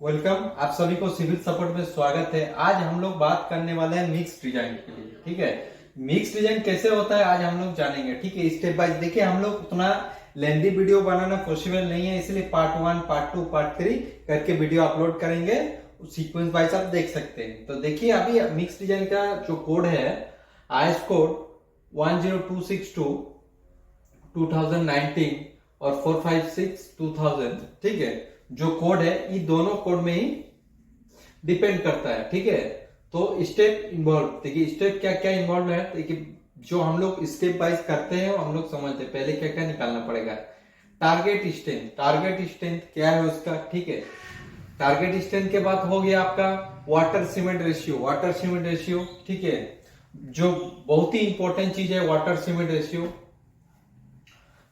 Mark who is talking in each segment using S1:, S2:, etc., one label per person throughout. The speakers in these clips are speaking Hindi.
S1: वेलकम। आप सभी को सिविल सपोर्ट में स्वागत है। आज हम लोग बात करने वाले हैं मिक्स डिजाइन के लिए। ठीक है, मिक्स डिजाइन कैसे होता है आज हम लोग जानेंगे। ठीक है, स्टेप बाय। देखिए, हम लोग उतना लेंदी वीडियो बनाना पॉसिबल नहीं है, इसलिए पार्ट 1, पार्ट 2, पार्ट 3 करके वीडियो अपलोड करेंगे। सीक्वेंस वाइज आप देख सकते हैं। तो देखिए, अभी मिक्स डिजाइन का जो कोड है, आईएस कोड 10262 2019 और 456 2000। ठीक है, जो कोड है ये दोनों कोड में ही डिपेंड करता है। ठीक है, तो स्टेप इन्वॉल्व, देखिए स्टेप क्या क्या इन्वॉल्व है। देखिए, जो हम लोग स्टेप वाइज करते हैं हम लोग समझते हैं। पहले क्या क्या निकालना पड़ेगा। टारगेट स्ट्रेंथ, टारगेट स्ट्रेंथ क्या है उसका। ठीक है, टारगेट स्ट्रेंथ के बाद हो गया आपका water cement ratio, water cement ratio. ठीक है, जो बहुत ही इंपॉर्टेंट चीज है वाटर सीमेंट रेशियो।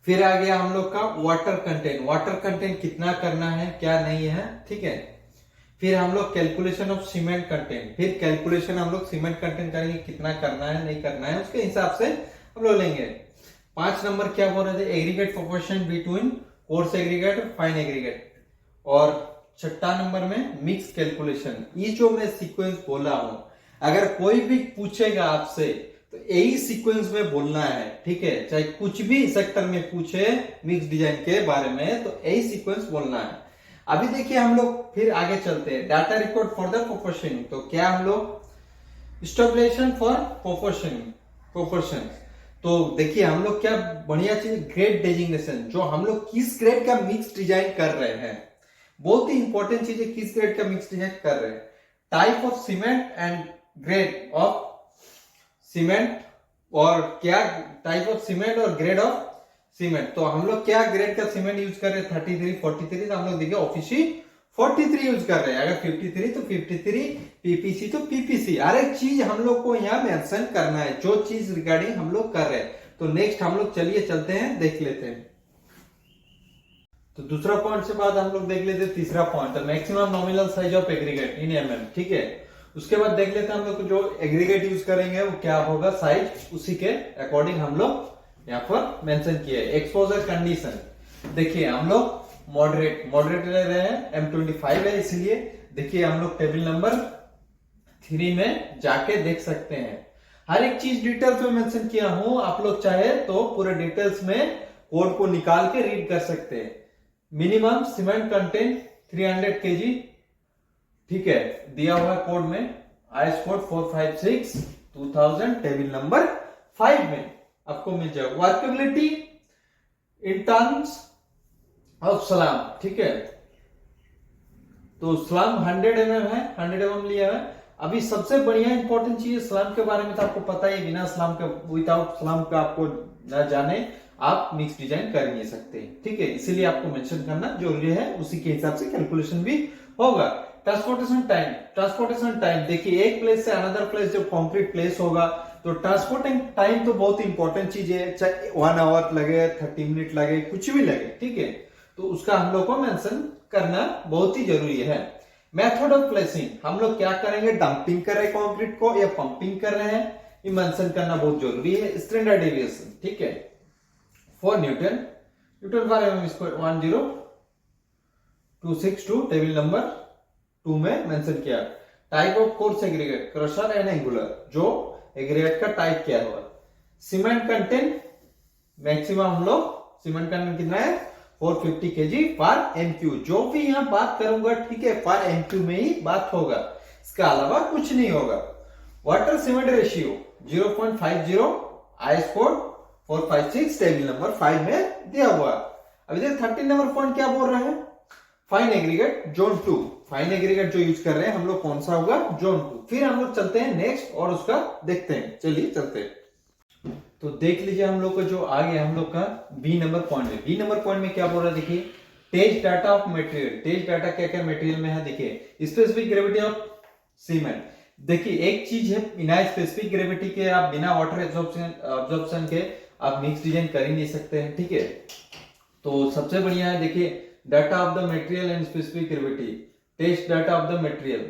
S1: फिर आ गया हम लोग का वाटर कंटेंट, वाटर कंटेंट कितना करना है क्या नहीं है। ठीक है, फिर हम लोग कैलकुलेशन ऑफ सीमेंट कंटेंट, फिर कैलकुलेशन हम लोग सीमेंट कंटेंट करेंगे, कितना करना है नहीं करना है उसके हिसाब से हम लोग लेंगे। 5 नंबर क्या बोल रहे थे, aggregate proportion between coarse aggregate और फाइन एग्रीगेट। और 6 नंबर में मिक्स कैलकुलेशन। ये जो मैं सीक्वेंस बोला हूं, अगर कोई भी पूछेगा आपसे तो यही सीक्वेंस में बोलना है। ठीक है, चाहे कुछ भी सेक्टर में पूछे मिक्स डिजाइन के बारे में तो यही सीक्वेंस बोलना है। अभी देखिए, हम लोग फिर आगे चलते हैं। डाटा रिकॉर्ड फॉर द प्रोपोर्शनिंग, तो क्या हम लोग स्टेबुलेशन फॉर प्रोपोर्शनिंग, प्रोपोर्शन। तो देखिए, हम लोग क्या बढ़िया चीज, ग्रेड डेजिग्नेशन, जो हम लोग किस ग्रेड का मिक्स डिजाइन कर रहे हैं, बहुत ही इंपॉर्टेंट चीज है, किस ग्रेड का मिक्स डिजाइन कर रहे हैं। Type of cement and grade of cement, और क्या टाइप ऑफ सीमेंट और ग्रेड ऑफ सीमेंट। तो हम लोग क्या ग्रेड का सीमेंट यूज कर रहे हैं, 33, 43। तो हम लोग देखिए ऑफिसी 43 यूज कर रहे हैं। अगर 53 तो 53, पीपीसी तो पीपीसी। हर एक चीज हम लोग को यहाँ मेंशन करना है, जो चीज रिगार्डिंग हम लोग कर रहे हैं। तो नेक्स्ट हम लोग चलिए चलते हैं, देख लेते हैं। तो दूसरा पॉइंट से बाद हम लोग देख लेते हैं तीसरा point, maximum nominal size of aggregate in MM. ठीक है, उसके बाद देख लेते हैं हम लोग जो एग्रीगेट यूज करेंगे वो क्या होगा, साइज, उसी के अकॉर्डिंग हम लोग यहाँ पर मेंशन किए। एक्सपोजर कंडीशन, देखिए हम लोग मॉडरेट मॉडरेट ले रहे हैं, M25 है, इसलिए देखिए हम लोग टेबल नंबर 3 में जाके देख सकते हैं। हर एक चीज डिटेल्स में मेंशन किया हूं, आप लोग चाहे तो पूरे डिटेल्स में कोड को निकाल के रीड कर सकते हैं। मिनिमम सीमेंट कंटेंट 300 kg, ठीक है, दिया हुआ कोड में, आईएस कोड 456 2000 टेबल नंबर 5 में आपको मिल जाएगा। Workability in terms of slam, ठीक है, तो स्लैम 100 mm है, 100 mm लिया है। अभी सबसे बढ़िया इंपॉर्टेंट चीज स्लैम के बारे में तो आपको पता ही, बिना स्लैम के, विदाउट स्लैम का आपको न जाने आप मिक्स डिजाइन कर नहीं सकते। ठीक है, इसीलिए आपको मेंशन करना जरूरी है, उसी के हिसाब से कैलकुलेशन भी होगा। ट्रांसपोर्टेशन टाइम, ट्रांसपोर्टेशन टाइम देखिए, एक प्लेस से अनदर प्लेस जब कंक्रीट प्लेस होगा तो ट्रांसपोर्टिंग टाइम तो बहुत इंपॉर्टेंट चीज है, चाहे 1 आवर लगे, 30 मिनट लगे, कुछ भी लगे। ठीक है, तो उसका हम लोग को मेंशन करना बहुत ही जरूरी है। मेथड ऑफ प्लेसिंग, हम लोग क्या करेंगे, डंपिंग कर रहे हैं कंक्रीट को या पंपिंग कर रहे हैं, ये मेंशन करना बहुत जरूरी है। स्टैंडर्ड डेविएशन, ठीक है, for Newton, Newton for MM square 10262 table number 2 में मेंशन किया। Type of coarse aggregate, crusher and angular, जो एग्रीगेट का टाइप क्या हुआ। सीमेंट कंटेंट, मैक्सिमम हम लोग सीमेंट कंटेंट कितना है, 450 kg पर एमक्यू। जो भी यहां बात करूंगा, ठीक है, पर एमक्यू में ही बात होगा, इसका अलावा कुछ नहीं होगा। Water cement ratio 0.50, IS code 456 table number 5 में दिया हुआ। अभी देख 13 नंबर पॉइंट क्या बोल रहे हैं, fine aggregate zone 2। Fine aggregate जो यूज कर रहे हैं हम लोग, कौन सा होगा, जोन 2। फिर हम लोग चलते हैं नेक्स्ट और उसका देखते हैं, चलिए चलते हैं। तो देख लीजिए हम लोग का जो आ गया हम लोग का बी नंबर पॉइंट में। बी नंबर पॉइंट में क्या बोल रहा है, देखिए, test data of material. Test data क्या क्या मटेरियल में है, देखिए, स्पेसिफिक ग्रेविटी ऑफ सीमेंट। देखिए, एक चीज है, बिना स्पेसिफिक ग्रेविटी के आप, बिना वाटर एब्जॉर्प्शन के आप मिक्स डिजाइन कर ही नहीं सकते हैं। ठीक है, तो सबसे बढ़िया है, देखिए, data of the material and specific gravity, test data of the material.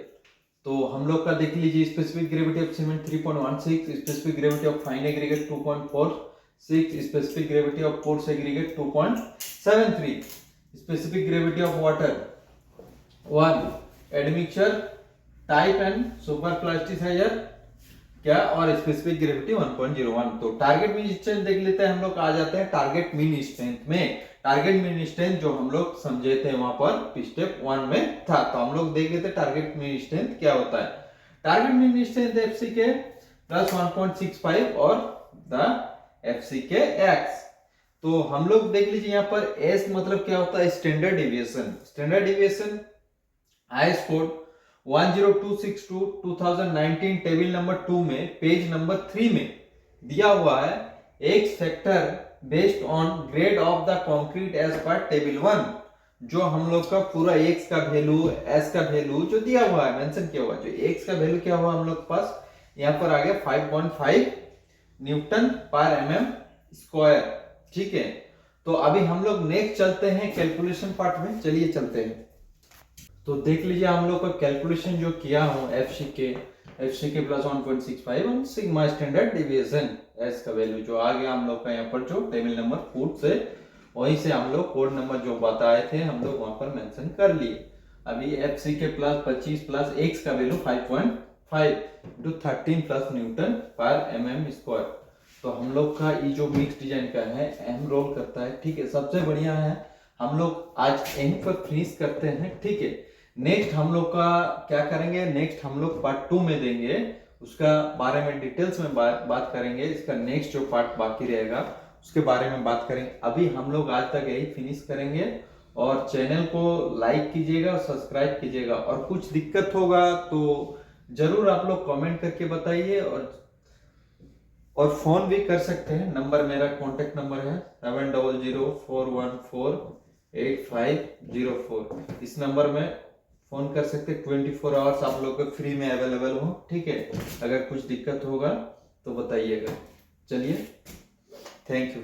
S1: तो हम लोग का देख लीजिए, specific gravity of cement 3.16, specific gravity of fine aggregate 2.46, specific gravity of coarse aggregate 2.73, specific gravity of water 1, admixture, type and super plasticiser क्या, और स्पेसिफिक ग्रेविटी 1.01। तो टारगेट मीन स्ट्रेंथ देख लेते हैं हम लोग। आ जाते हैं टारगेट मीन स्ट्रेंथ में। टारगेट मीन स्ट्रेंथ जो हम लोग समझे थे वहां पर स्टेप 1 में था, तो हम लोग देख लेते हैं टारगेट मीन स्ट्रेंथ क्या होता है। टारगेट मीन स्ट्रेंथ एफसी के प्लस 1.65 और द एफसी के एक्स। तो हम लोग देख लीजिए यहाँ पर एस मतलब क्या होता है, standard deviation. Standard deviation IS code 10262 2019 table number 2 में पेज नंबर 3 में दिया हुआ है, x factor based on grade of the concrete as per table 1। जो हम लोग का पूरा एक्स का वैल्यू, एस का वैल्यू जो दिया हुआ है, मेंशन किया हुआ है, जो एक्स का वैल्यू क्या हुआ हम लोग के पास यहाँ पर आ गया 5.5 न्यूटन पर एमएम स्क्वायर। ठीक है, तो अभी हम लोग नेक्स्ट चलते हैं कैलकुलेशन पार्ट में। चलिए चलते हैं। तो देख लीजिए हम लोग का कैलकुलेशन जो किया हूं एफसी के प्लस 1.65 और सिग्मा स्टैंडर्ड डिविएशन एस का वैल्यू जो आ गया हम लोग का यहाँ पर जो टेबल नंबर 4 से, वहीं से हम लोग कोड नंबर जो बताए थे हम लोग वहां पर मेंशन कर लिए। अभी एफसी के प्लस 25 प्लस एक्स का वैल्यू 5.5 टू 13 प्लस न्यूटन पर एमएम स्क्वायर। तो हम लोग का ये जो मिक्स डिजाइन का है अहम रोल करता है। ठीक है, सबसे बढ़िया है। हम लोग आज यहीं पर फिनिश करते हैं। ठीक है, नेक्स्ट हम लोग का क्या करेंगे, नेक्स्ट हम लोग पार्ट 2 में देंगे, उसका बारे में डिटेल्स में बात करेंगे। इसका नेक्स्ट जो पार्ट बाकी रहेगा उसके बारे में बात करेंगे। अभी हम लोग आज तक यही फिनिश करेंगे, और चैनल को लाइक कीजिएगा और सब्सक्राइब कीजिएगा, और कुछ दिक्कत होगा तो जरूर आप लोग कमेंट करके बताइए, और फोन भी कर सकते हैं। नंबर मेरा कॉन्टेक्ट नंबर है 7004148504। इस नंबर में फोन कर सकते हैं। 24 आवर्स आप लोग को फ्री में अवेलेबल हो। ठीक है, अगर कुछ दिक्कत होगा तो बताइएगा। चलिए, थैंक यू।